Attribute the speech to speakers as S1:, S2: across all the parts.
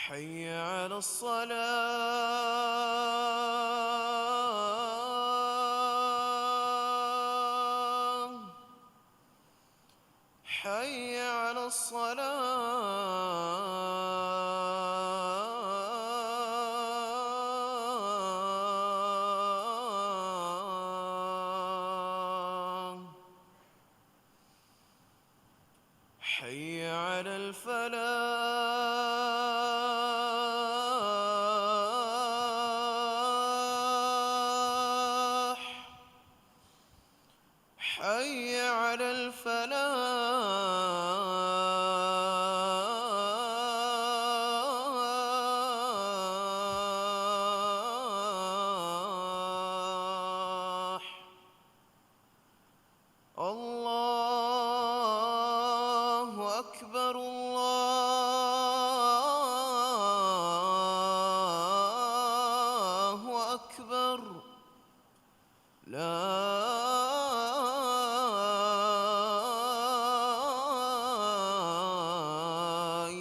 S1: حي على الصلاة. حي على الصلاة. حي على الفلاح. حي على الفلاح. الله أكبر الله أكبر. لا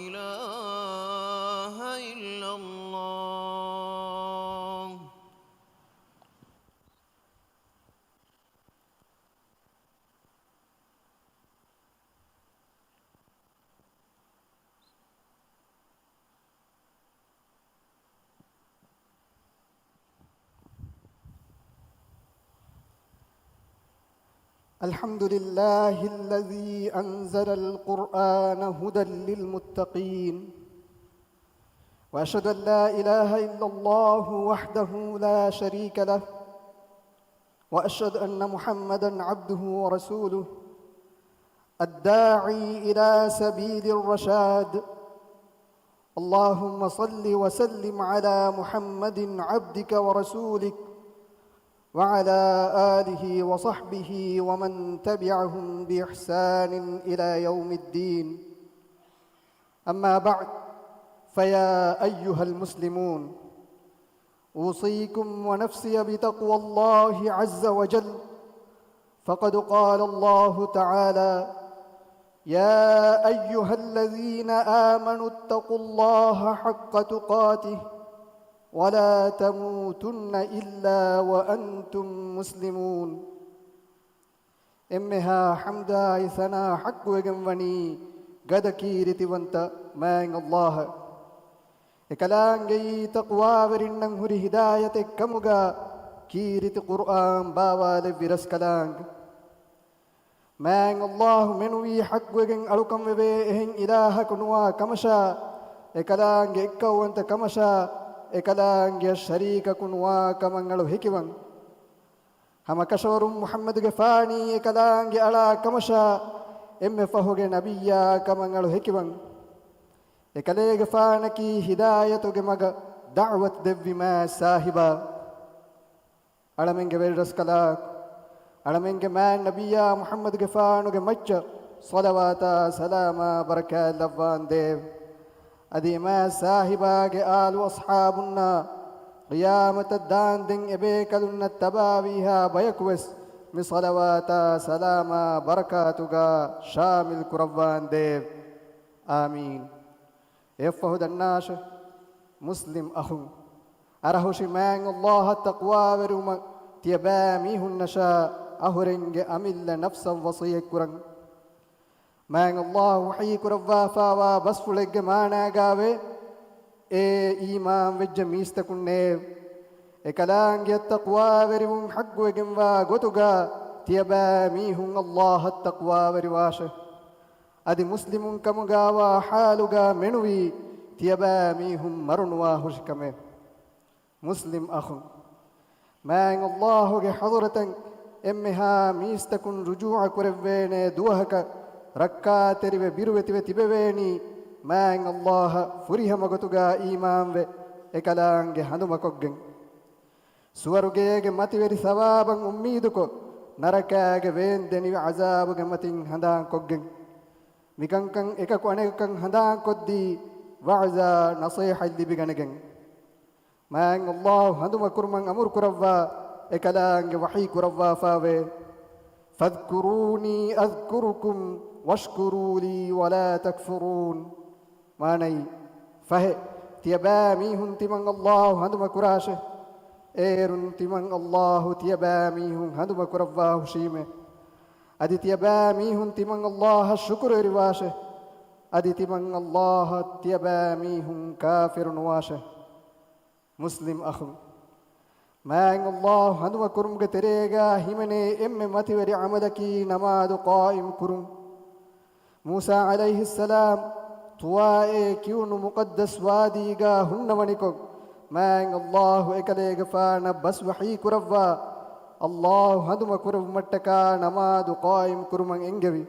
S1: إله إلا الله.
S2: الحمد لله الذي أنزل القرآن هدى للمتقين، وأشهد أن لا إله إلا الله وحده لا شريك له، وأشهد أن محمدًا عبده ورسوله الداعي إلى سبيل الرشاد. اللهم صل وسلم على محمد عبدك ورسولك وعلى آله وصحبه ومن تبعهم بإحسان إلى يوم الدين. أما بعد، فيا أيها المسلمون، أوصيكم ونفسي بتقوى الله عز وجل، فقد قال الله تعالى: يا أيها الذين آمنوا اتقوا الله حق تقاته ولا تموتن إلا وأنتم مسلمون. إمها حمدا ثنا حق وجنوني قد كيرتي مان الله إكلانجي تقوى ورنن هري هداية كمغا كيرتي قرآن باوا لفرس كلانج مان الله منوي حق وجن ألكم بهن إله كنوا كمشا إكلانج إكو أنت كمشا إكلانج شريك كنوا كمنغلو هكيوان هم كشور محمد غفاني إكلانج على كمشا إم فهوغ نبيا كمنغلو هكيوان إكلي غفانكي هداية غمغ دعوة دبي ما صاحبا ألمنغ ويرس كلاك ألمنغ مان نبيا محمد غفانو غمچ صلواتا سلاما بركة لفان ديو أدي ما صاحبا آل وأصحابنا قيامة الدان دين إبيك لنا التبابيها بيكوس مصلواتا سلاما بركاتك شامل كربان ديو آمين. يفهد الناس مسلم أخو أرهش مان الله التقوى ورما تيباميه النشاء أهرنج أمل نفسا وصيك كرن مان الله وحي كرفا فاوا بسفلق مانا قاوي إيمان وجميست كنيو إكلانج التقوى ورم حق وجنوا قطقا تيباميه الله التقوى ورواشه أدي مسلم كمغاوا حالغا منوي تيباميهم مرنوا هشكمه مسلم أخو مان الله حضرة إمها ميستكن رجوع كرفين دوهك ركاتري وبيروتي وتبويني مان الله فريها مغتوغا إيمان وإكلانج هندمكوغن سورغيغ متوري ثوابا أميدكو نركاغ ويندني عذابغ متين هندان كوغن ميكانكن إكاكو أنيكن هندان كودي وعزا نصيحة اللي بيغنغن مان الله هندم كرمان أمور كرفا إكلانج وحي كرفا فاوي فاذكروني أذكركم واشكروا لي ولا تكفرون ماني فه තියබෑමී හුන් තිමන් අල්ලාහ් හඳුම කුරාෂ ඒරුන් තිමන් අල්ලාහ් තියබෑමී හුන් හඳුම කුරවා හුෂීමෙ අදි තියබෑමී හුන් තිමන් අල්ලාහ් ශුක්‍ර රිවාෂ අදි තිමන් අල්ලාහ් තියබෑමී හුන් කාෆිරුන් වාෂ මුස්ලිම් අඛු මෑන් අල්ලාහ් හඳුම කුරුම්ගේ තෙරේගා හිමනේ එම්මෙ මතිවරි අමදකි නමාදු කායිම් කුරුම් मूसा अलैहिस्सलाम तुआए क्यूनु मुक़द्दस वादीगा हुन्नवनिको मैंग अल्लाह एकलेग फाना बस वही कुरव्वा अल्लाह हदुम कुरव मट्टका नमादु कायम कुरुमं एंगवी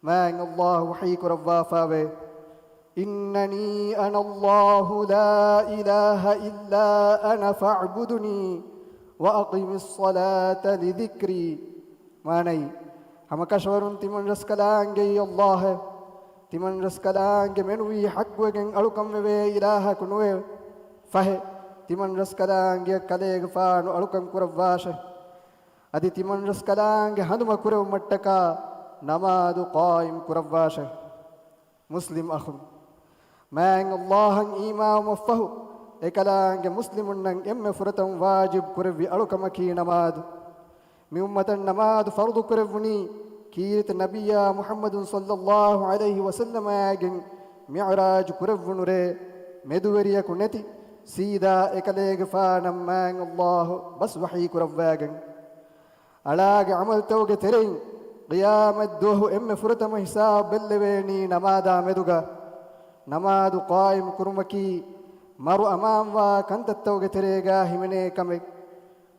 S2: मैंग अल्लाह वही कुरव्वा फावे इन्ननी अना अल्लाह ला इलाहा इल्ला अना फअबुदनी व अक़िमिस सलात लिज़िक्री मानई हम कशवरुन तिमन रस्कलांगे अल्लाह तिमन रस्कलांगे मेनुवी हक्वगें अळुकम वे इलाहा कुनुवे फहे तिमन रस्कलांगे कलेग फानु अळुकम कुरवाश अदि तिमन रस्कलांगे हनुम कुरव मट्टका नमादु कायम कुरवाश मुस्लिम अखुन मैंग अल्लाहं ईमान मफहु एकलांगे मुस्लिमुन एम्मे फुरतम वाजिब कुरवी अळुकम की नमाद मी उम्मतन नमाद फर्द कुरवनी कीरत नबिया मुहम्मद सल्लल्लाहु अलैहि वसल्लम आगे मिअराज कुरवनुरे मेदुवरिया कुनेति सीधा एकलेग फानम मैंग अल्लाह बस वही कुरवागन अलागे अमल तोगे तेरें क़ियामत दोह एम्मे फुरतम हिसाब बेल्लेवेनी नमादा मेदुगा नमादु कायम कुरुमकी मरु अमाम वा कंतत्तोगे तेरेगा हिमने कमे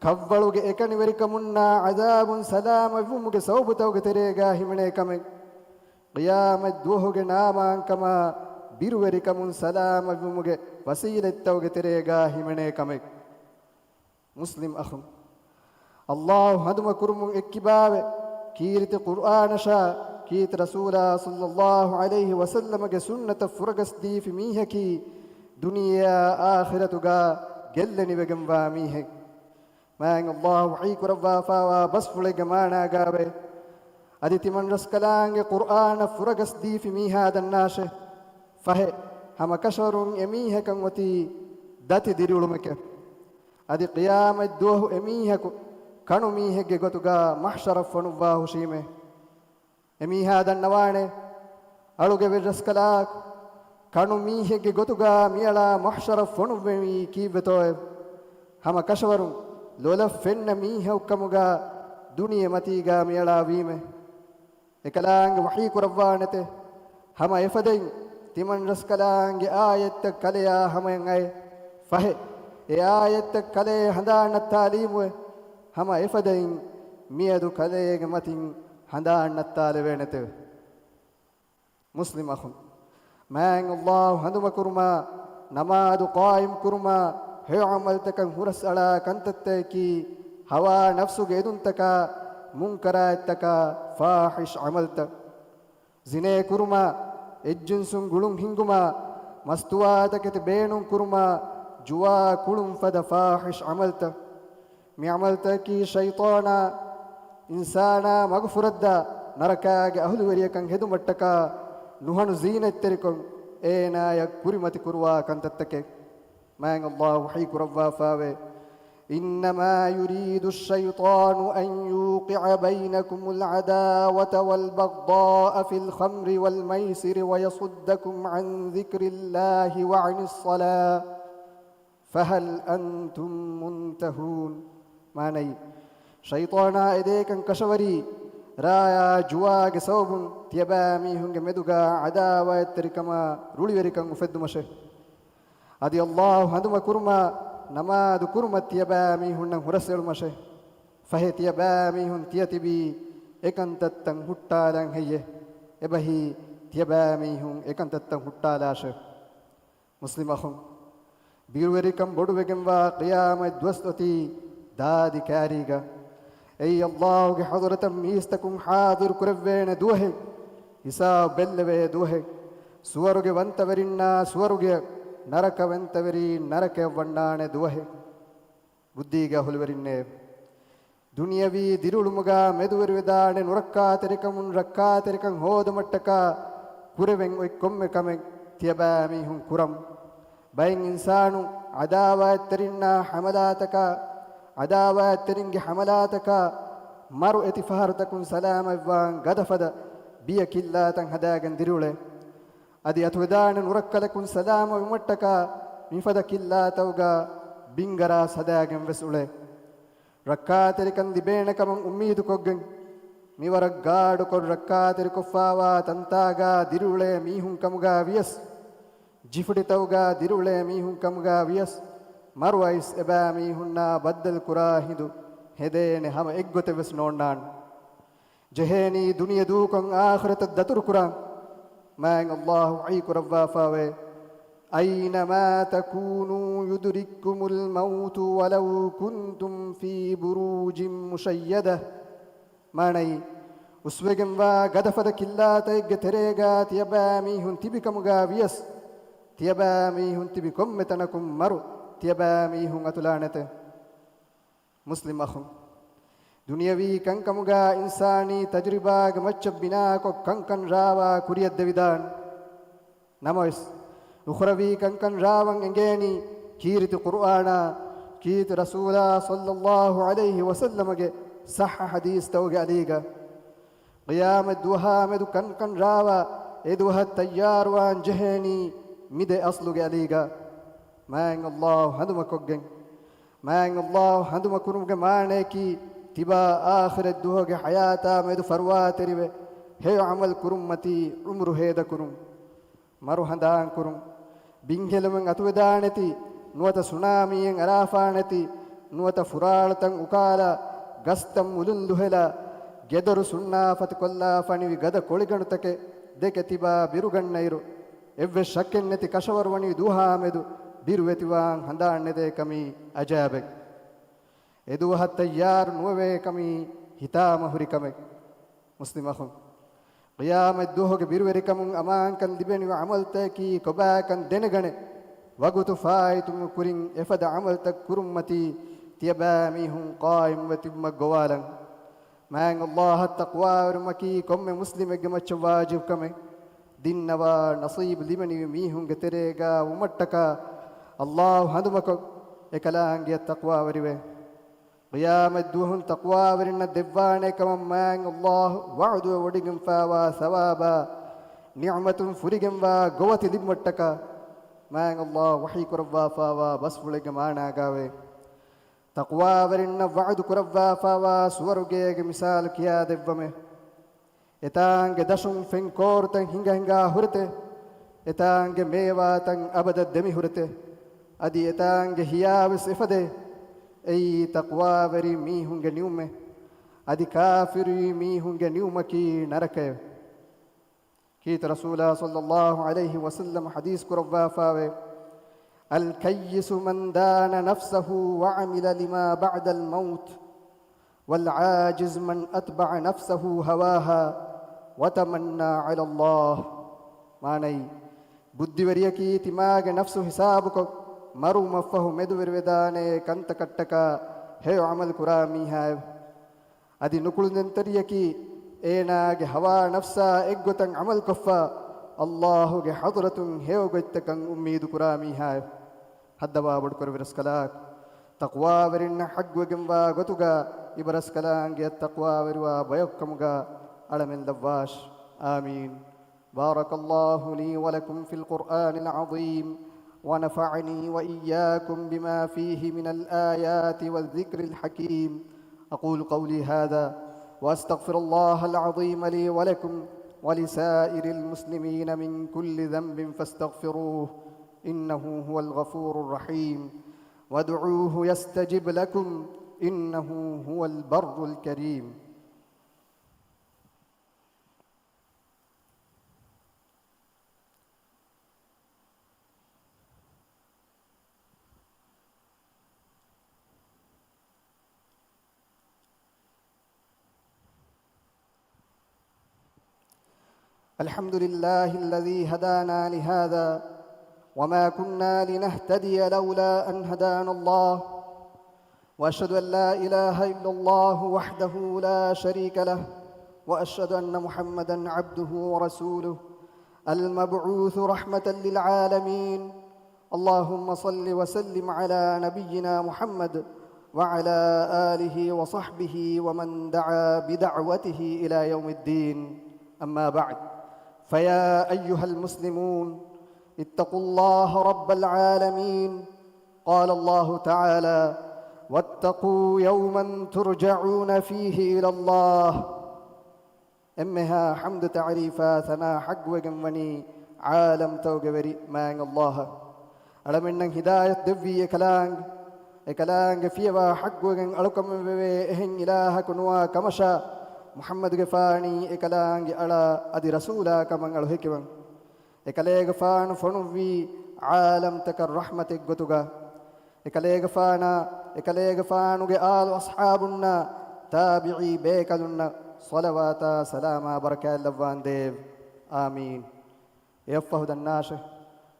S2: ಕವ್ವಳುಗೆ ಏಕನಿವರಿಕ ಮುನ್ನ ಅಜಾಬುನ್ ಸಲಾಮ ವಿಮುಗೆ ಸೌಬುತವುಗೆ ತೆರೆಗ ಹಿಮಣೆ ಕಮೆ ಕಿಯಾಮತ್ ದುಹುಗೆ ನಾಮಾಂಕಮ ಬಿರುವರಿಕ ಮುನ್ ಸಲಾಮ ವಿಮುಗೆ ವಸೀಲೆತ್ತವುಗೆ ತೆರೆಗ ಹಿಮಣೆ ಕಮೆ ಮುಸ್ಲಿಂ ಅಖುಂ ಅಲ್ಲಾಹ್ ಹದುಮ ಕುರುಮುಂ ಎಕ್ಕಿಬಾವೆ ಕೀರಿತ ಕುರ್ಆನಶ ಕೀತ ರಸೂಲ ಸಲ್ಲಲ್ಲಾಹು ಅಲೈಹಿ ವಸಲ್ಲಮಗೆ ಸುನ್ನತ ಫುರಗಸ್ ದೀಫಿ ಮೀಹಕಿ ದುನಿಯಾ ಆಖಿರತುಗ ಗೆಲ್ಲನಿವೆಗಂವಾ ಮೀಹೆ मैंग अल्लाह वही कुरवा फावा बस फुले गमाना गावे अदि तिमन रस्कलांगे कुरआन फुरगस दीफि मीहा दन्नाशे फहे हम कशरुन एमीह कंवती दति दिरुलुमके अदि क़ियामत दोह एमीह को कणु मीहगे गोतुगा महशर फनुवा हुशीमे एमीहा दन्नवाणे अळुगे रस्कलाक कणु मीहगे गोतुगा मियला महशर फनुवेमी कीवेतोय हम कशवरुन लोला फेन्न मीह उक्कमुगा दुनिया मतीगा मियला वीमे एकलांग वही कुरवानते हम एफदें तिमन रस्कलांग आयत कलेया हम अंगे फहे ए आयत कले हंदा न तालीम वे हम एफदें मियदु कलेग मतिं हंदा न तालवेनते मुस्लिम अखुन मैंग अल्लाह हंदुम कुरमा नमादु कायम कुरमा हे अमल तक हुरस अड़ा कंतत्ते की हवा नफ्सु गेदुन तका मुंकरा तका फाहिश अमल तक जिने कुरुमा एज्जुन गुलुं हिंगुमा मस्तुआ तक बेनुं कुरुमा जुआ कुलुं फद फाहिश अमल तक मी अमल तक की शैताना इंसाना मगफुरद्दा नरकागे अहुलुवरिय कंग हेदु मट्टका नुहनु जीनत तेरिकों एना यक कुरिमति कुरुवा कंतत्तके मैंग अल्लाह वही कुरवा फावे इन्नमा युरीदु शैतानु अन यूक़िअ बैनकुमुल अदावत वल बग़्दाअ फिल खम्रि वल मैसिरि व यसुद्दकुम अन ज़िक्रिल्लाहि व अनिस सलाह फहल अंतुम मुंतहून मानई शैताना एदेकं कशवरी राया जुवागे सौबुन तियबामी हुंगे मेदुगा अदावत तरिकमा रुलिवरिकं उफेद्दुमशे अदि अल्लाह हंदुम कुरमा नमादु कुरमा तियबामी हुन्न हुरसेलुमशे फहे तियबामी हुन तियतिबी एकंतत्तं हुट्टालं हेये एबही तियबामी हुन एकंतत्तं हुट्टालाशे मुस्लिम अखुं बीरुवरिकं बोडुवेगेंवा क़ियामत द्वस्तति दादि कारीगा ऐ अल्लाह के हज़रतम मीस्तकुं हादिर कुरवेन दुहे हिसाब बेल्लवे दुहे सुवरुगे वंतवरिन्ना सुवरुगे ನರಕವೆಂತವರಿ ನರಕವಣ್ಣಾಣೆ ದುವಹೆ ಬುದ್ಧಿಗ ಹುಲುವರಿನ್ನೆ ದುನಿಯವಿ ದಿರುಳುಮುಗ ಮೆದುವರಿವೆದಾಣೆ ನುರಕ್ಕಾ ತೆರಿಕಮುನ್ ರಕ್ಕಾ ತೆರಿಕಂ ಹೋದ ಮಟ್ಟಕ ಕುರೆವೆಂ ಒಯ್ಕೊಮ್ಮೆ ಕಮೆ ತಿಯಬಾಮಿ ಹುಂ ಕುರಂ بين إنسان عداوة ترنا حملاتك عداوة ترنج حملاتك مرؤة فهرتكم سلام وان قدفد بيك الله تنهداغن ديروله أدي أتودان نركلكم سلام ومتك مفدك الله توغا بينغرا سداغن وسوله ركاتركن دبينك من أميد كوغن ميورك غاඩු කොල් රක්කාතර කොෆාවා තන්තාගා දිරුලේ මීහුන් කමුගා වියස් ජිෆුඩිතවගා දිරුලේ මීහුන් කමුගා වියස් මරුවයිස් එබෑ මීහුන්නා බද්දල් කුරා හිඳු හෙදේනේ හැම එක්ගොතෙවස් නෝන්නාන් ජහේනි දුනිය දූකොන් ආඛිරත දතුරු කුරා මෑන් අල්ලාහ් අයි කුරවා ෆාවේ أينما تكونوا يدرككم الموت ولو كنتم في بروج مشيدة ماني uswegen wa gadafada killata egge terega tiyabami hun tibikamuga vias tiyabami hun tibikom metanakum maru tiyabami hun atulanate muslim akhum duniyavi kankamuga insani tajriba ga macca bina ko kankan rawa kuriyad devidan namois ukhravi kankan rawan engeni kiriti qur'ana kiriti rasula sallallahu alayhi wasallam ge sah hadith tawge aliga قيام الدوها مدو كن راوا ادوها التيار وان جهني مد اصل عليغا ما ان الله هندم كوغن ما ان الله هندم كرم مانكي تبا اخر الدوها حياتا مدو فروا تريبه هي عمل كرمتي عمر هيدا كرم مرو هندان كرم بينجلمن اتودانتي نوتا سوناميين ارافانتي نوتا فرالتن ukaala gastam ulunduhela ಗೆದರು ಸುಣ್ಣಾ ಫತಕೊಲ್ಲ ಫಣಿವಿ ಗದ ಕೊಳಿಗಣುತಕೆ ದೇಕೆತಿಬಾ ಬಿರುಗಣ್ಣೈರು ಎವ್ವೆ ಶಕ್ಕೆನ್ನೆತಿ ಕಶವರ್ವಣಿ ದೂಹಾಮೆದು ಬಿರುವೆತಿವಾಂ ಹಂದಾಣ್ಣೆದೆ ಕಮಿ ಅಜಾಬೆಗ್ ಎದು ಹತ್ತಯ್ಯಾರು ನುವೆ ಕಮಿ ಹಿತಾಮ ಹುರಿಕಮೆ ಮುಸ್ಲಿಮಹುಂ ಕಿಯಾಮತ್ ದೂಹಗೆ ಬಿರುವೆರಿಕಮುಂ ಅಮಾಂಕನ್ ದಿಬೆನಿ ಅಮಲ್ತಕಿ ಕೊಬಾಕನ್ ದೆನಗಣೆ ವಗುತು ಫಾಯಿತುಂ ಕುರಿಂ ಎಫದ ಅಮಲ್ತಕ್ ಕುರುಮ್ಮತಿ ತಿಯಬಾಮಿಹುಂ ಕಾಯಿಂ ವತಿಮ್ಮ ಗೋವಾಲಂ مانگ اللہ التقوى ورمکی کم مسلم گمچ واجب کمے دینوا نصیب لیمنی میہوں گترے گا ومٹکا اللہ ہندمک اکلانگی التقوى وریوے قیامت دوہن تقوى ورن دیوانے کم مانگ اللہ وعد وڈگم فاوا ثوابا نعمت فرگم وا گوت لیمٹکا مانگ اللہ وحی کروا فاوا بس فلگم آنا گاوے تقوى ورن وعد كروا فوا سورگه مثال کیا دبمه etang dashum fen korten hinga hinga hurte etang mewa tan abada demi hurte adi etang hiyaw sifade ei taqwa wari mi hunga niume adi kafiri mi hunga niumaki narake kit rasula sallallahu alayhi wasallam hadith kurwa fawe الكيس من دان نفسه وعمل لما بعد الموت والعاجز من أتبع نفسه هواها وتمنى على الله ماني بدي وريكي تماغ نفسه حسابك مرو مفه مدور ودانه كنت كتكا هي عمل كرامي هاي ادي نقول ننتريكي ايناغ هوا نفسا اگوتن عمل كفا الله ಗೆ ಹದರತುಂ ಹೇವಗೊತ್ತಕಂ ಉಮ್ಮೀದು ಕುರಾಮಿ ಹಾಯ್ ಹದ್ದವಾ ಬಡ್ಕರ ವಿರಸ್ಕಲಾಕ್ ತಕ್ವಾ ವರಿನ್ನ ಹಗ್ವಗೆಂವ ಗೊತುಗ ಇಬರಸ್ಕಲಾಂಗೆ ತಕ್ವಾ ವರುವ ಬಯಕ್ಕಮುಗ ಅಳಮೆನ್ ದವ್ವಾಶ್ ಆಮೀನ್ بارك الله لي ولكم في القرآن العظيم ونفعني وإياكم بما فيه من الآيات والذكر الحكيم أقول قولي هذا وأستغفر الله العظيم لي ولكم ولسائر المسلمين من كل ذنب فاستغفروه إنه هو الغفور الرحيم وادعوه يستجب لكم إنه هو البر الكريم الحمد لله الذي هدانا لهذا وما كنا لنهتدي لولا أن هدانا الله وأشهد أن لا إله إلا الله وحده لا شريك له وأشهد أن محمدًا عبده ورسوله المبعوث رحمة للعالمين اللهم صل وسلم على نبينا محمد وعلى آله وصحبه ومن دعا بدعوته إلى يوم الدين. أما بعد، فيا أيها المسلمون اتقوا الله رب العالمين. قال الله تعالى: واتقوا يوما ترجعون فيه إلى الله. أمها حمد تعريفا ثنا حق وجمني عالم توجبري مان الله على من هداية دفي كلام فيها حق وجن ألكم بهن إله كنوا كمشا محمد غفاني كلام على أدي رسولا كمان الهكمن كلام غفان فنوي عالم تكر رحمة جتوجا كلام غفان وجآل أصحابنا تابعي بيكلنا صلوات سلام بركة لبان ديف آمين. يفهد الناس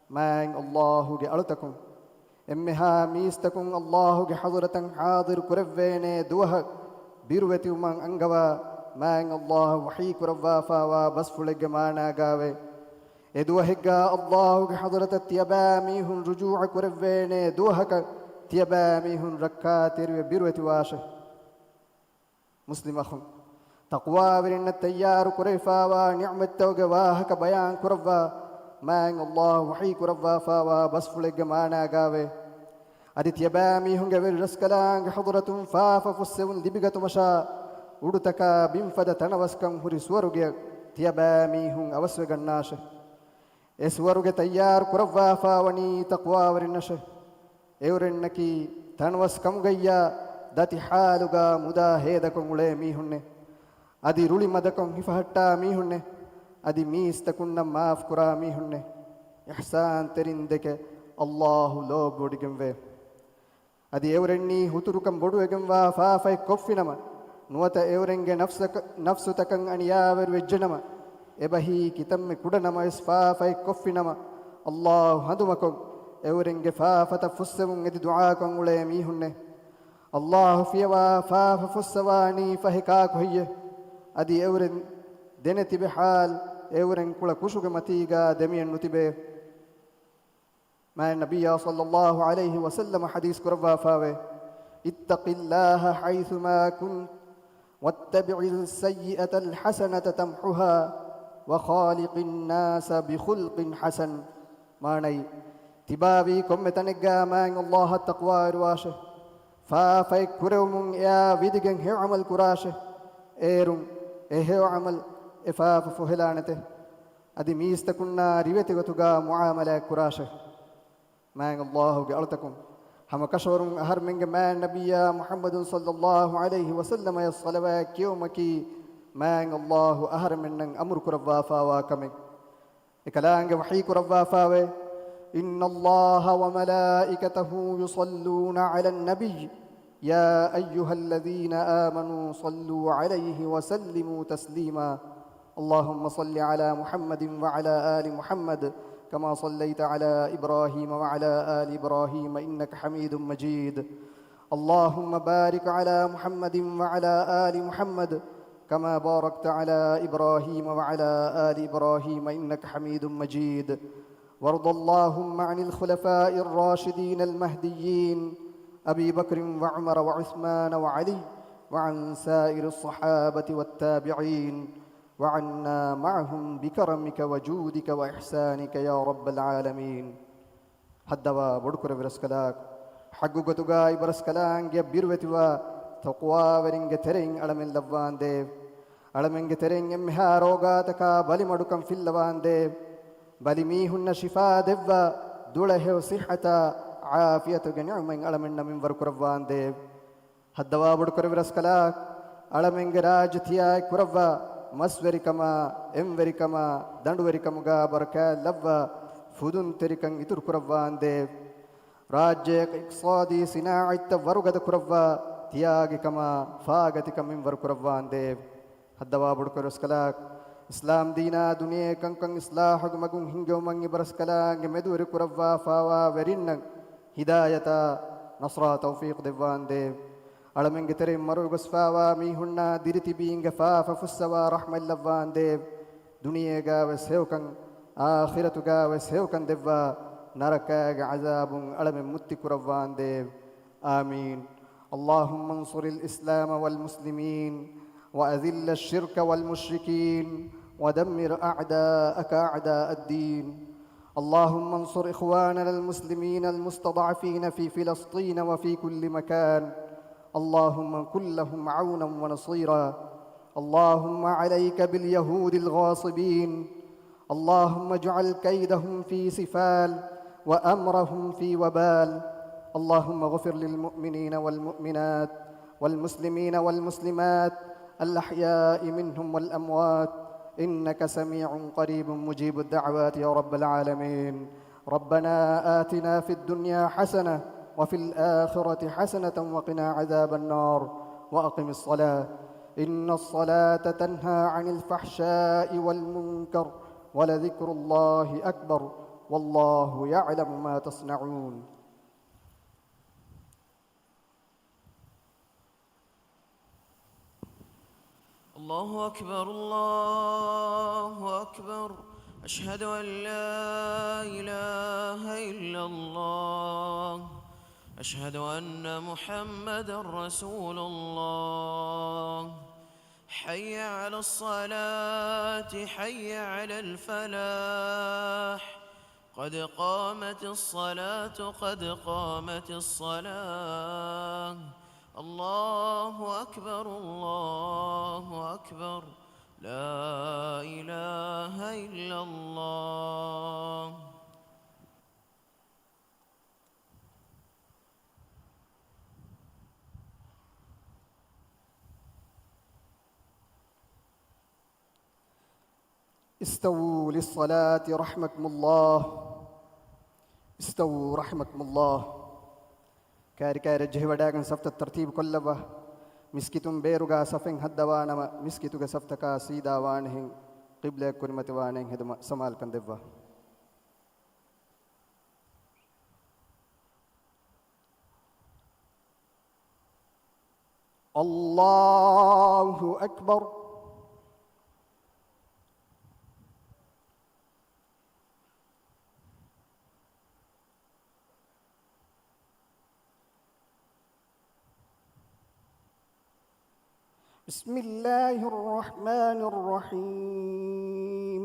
S2: مان الله جعلتكم إمها ميستكم الله جحضرة حاضر كرفين دوها بيروتي ومن أنجوا مان الله وحي كرفا فوا بس فلج مانا جاوي إدوهجا الله جحضرة تياباميهن رجوع كرفين دوهك تياباميهن ركاتر بيروتي واشه. مسلم أخو تقوى برن التيار كريفا ونعمة توجواه كبيان كرفا مان الله وحي كرفا فوا بس فلج مانا جاوي أديت يبامي هم جبر رسكلان حضرة فافا فسون دبيجة مشا ودتكا بينفد تنوسكم هري سورجي تيبامي هم أوسوج الناشه اسورجي تيار كرفا فاوني تقوى برنشه اورنكي تنوسكم جيا داتي حالوغا مدا هيدكم ولي هنه أدي رولي مدكم هفهتا ميهنه أدي ميستكن ماف كرا ميهنه إحسان ترندك الله لو بودكم في أدي أورني هتركم بودوكم وفافي كفنما نوتا أورنج نفسك أن ياور وجنما إبهي كتم كدنما إسفافي كفنما الله هدمكم أورنج فافة فسمون أدي دعاكم ولي ميهنه الله فيوا فاف فسواني فهكاك هي أدي أورن دنتي بحال أورن كل كشوك متيجا دمين نتبه مع النبي صلى الله عليه وسلم حديث كرفا فاوي: اتق الله حيثما كنت واتبع السيئة الحسنة تمحها وخالق الناس بخلق حسن. ماني تبابي كم تنجا من الله التقوى رواشه فافي كروم يا فيدجن هي عمل كراشه ايرم هي عمل افاف فهلانته ادي ميستكنا ريوتغتغا معامله كراشه مان الله جعلتكم هم كشور هر من ما نبي محمد صلى الله عليه وسلم الصلوات يومك مان الله أهر من أمر كرفا فاوا كمك كلام وحي كرفا فاوي: إن الله وملائكته يصلون على النبي يا أيها الذين آمنوا صلوا عليه وسلموا تسليما. اللهم صل على محمد وعلى آل محمد كما صليت على إبراهيم وعلى آل إبراهيم إنك حميد مجيد. اللهم بارك على محمد وعلى آل محمد كما باركت على إبراهيم وعلى آل إبراهيم إنك حميد مجيد. وارض اللهم عن الخلفاء الراشدين المهديين أبي بكر وعمر وعثمان وعلي وعن سائر الصحابة والتابعين وعنا معهم بكرمك وجودك وإحسانك يا رب العالمين. حدوا بدكر برسكلاك حقوقتوغا برسكلان بيروتوا تقوى ورنج ترين علمن لبان ديف علمن ترين امها روغا تكا بالي مدكم في اللبان ديف بل ميهن شفاء دوا دوله صحة عافية نعمة علمن من وركرفان ديف حدوا بدكر برسكلاك علمن راج ثيا كرفا مسوركما اموركما دندوركمغا بركة لبا فدون تركن إتر كرفان ديف راجع اقتصادي صناعة ورغد كرفا تياغكما فاغتكم من وركرفان ديف حدوا بدكر برسكلاك إسلام دينا دنيا كن إصلاح مغم هنجو مني برسكلاك مدور كرفا فاوا ورنن هداية نصر توفيق ديفان ديف علمن تري مرو غسفاوا ميهنا ديرتي بينغ فافا فسوا رحمة لبان ديف دنيا غا وسهوكن آخرة غا وسهوكن ديفا നരകാക അസാബും അളമെ മുത്തിക്കുറവാൻ ദേവ് ആമീൻ. اللهم انصر الإسلام والمسلمين وأذل الشرك والمشركين ودمر أعداءك أعداء الدين. اللهم انصر إخواننا المسلمين المستضعفين في فلسطين وفي كل مكان. اللهم كن لهم عونا ونصيرا. اللهم عليك باليهود الغاصبين. اللهم اجعل كيدهم في سفال وأمرهم في وبال. اللهم اغفر للمؤمنين والمؤمنات والمسلمين والمسلمات الأحياء منهم والأموات إنك سميع قريب مجيب الدعوات يا رب العالمين. ربنا آتنا في الدنيا حسنة وفي الآخرة حسنة وقنا عذاب النار وأقم الصلاة إن الصلاة تنهى عن الفحشاء والمنكر ولذكر الله أكبر والله يعلم ما تصنعون.
S1: الله أكبر الله أكبر أشهد أن لا إله إلا الله أشهد أن محمدًا رسول الله. حي على الصلاة حي على الفلاح قد قامت الصلاة قد قامت الصلاة. الله أكبر الله أكبر لا إله إلا الله.
S2: استووا للصلاة رحمكم الله. استووا رحمكم الله. كاركار جهوداغن سفت الترتيب كلبه مسكتم بيرغا سفن حدوانما مسكتوغا سفتكا سيدا وانهن قبلة كلمة وانهن هدما سمال كندبه. الله أكبر. بسم الله الرحمن الرحيم.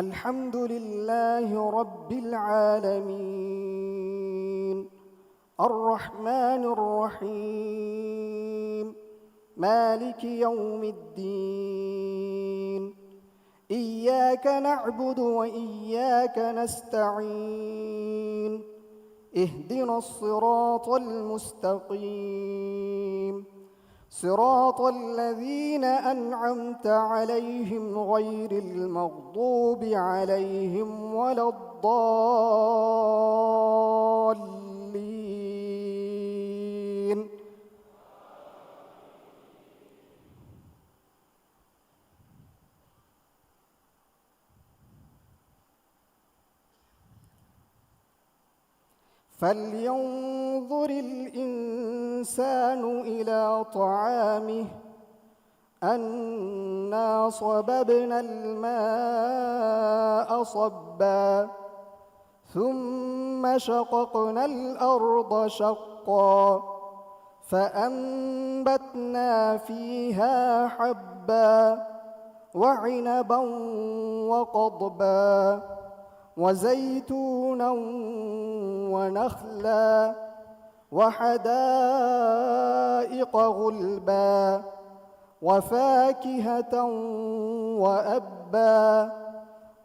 S2: الحمد لله رب العالمين الرحمن الرحيم مالك يوم الدين. إياك نعبد وإياك نستعين. اهدنا الصراط المستقيم صراط الذين أنعمت عليهم غير المغضوب عليهم ولا الضالين. فلينظر الإنسان إلى طعامه أنا صببنا الماء صبا ثم شققنا الأرض شقا فأنبتنا فيها حبا وعنبا وقضبا وزيتونا ونخلا وحدائق غلبا وفاكهة وأبا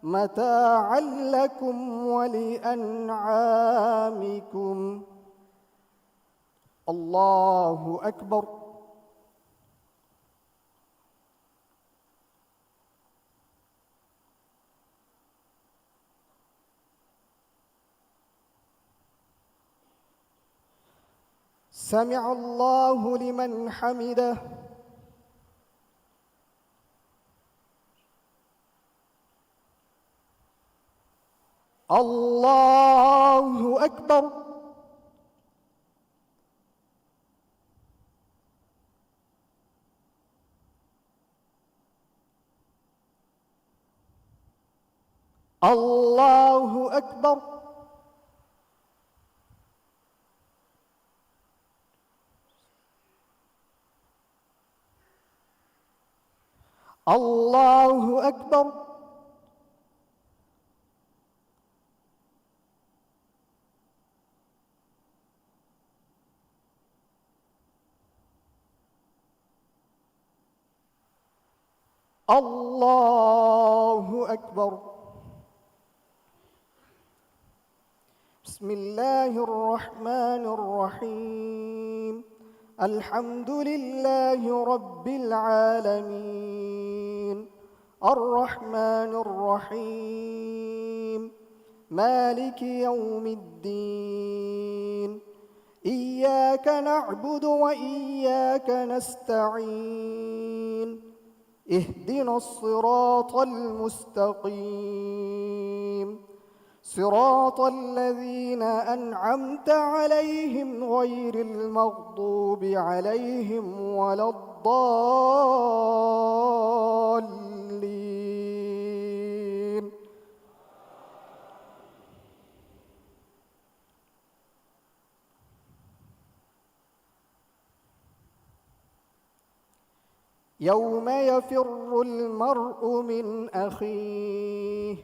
S2: متاعا لكم ولأنعامكم. الله أكبر. سمع الله لمن حمده. الله أكبر. الله أكبر. الله أكبر. الله أكبر. بسم الله الرحمن الرحيم. الحمد لله رب العالمين الرحمن الرحيم مالك يوم الدين إياك نعبد وإياك نستعين اهدنا الصراط المستقيم صراط الذين أنعمت عليهم غير المغضوب عليهم ولا الضالين. يوم يفر المرء من أخيه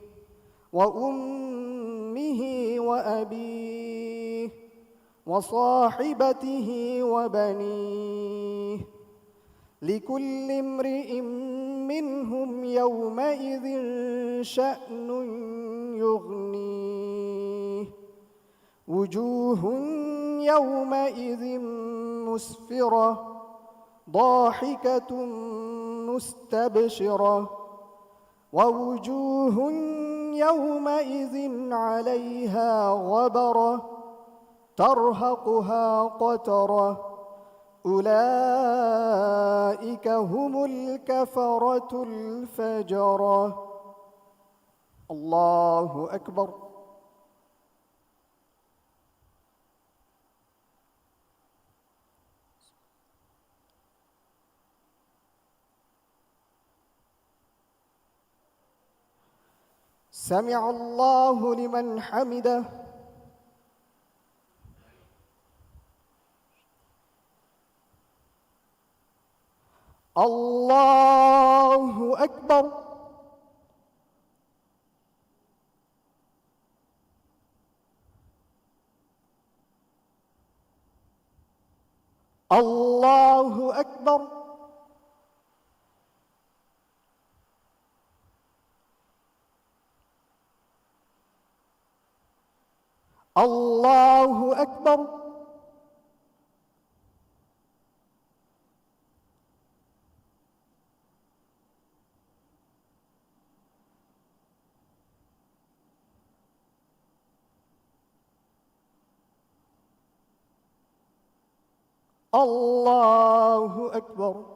S2: وأمه وأبيه وصاحبته وبنيه لكل امرئ منهم يومئذ شأن يغنيه وجوه يومئذ مسفرة ضاحكة مستبشرة ووجوه يومئذ عليها غبرة ترهقها قترة أولئك هم الكفرة الفجرة. الله أكبر. سمع الله لمن حمده. الله أكبر. الله أكبر. الله أكبر. الله أكبر.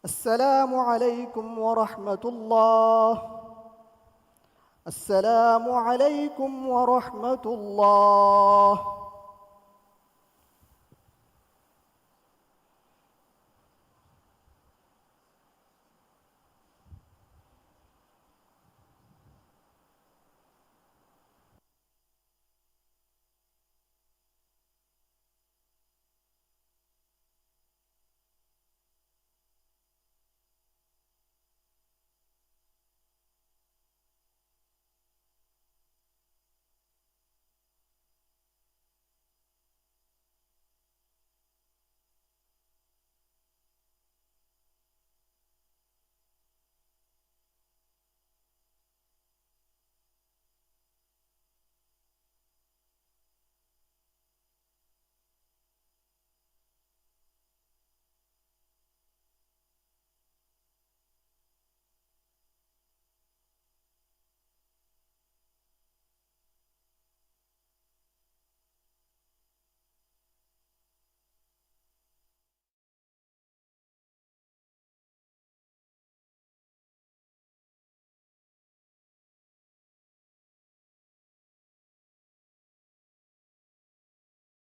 S2: السلام عليكم ورحمة الله. السلام عليكم ورحمة الله.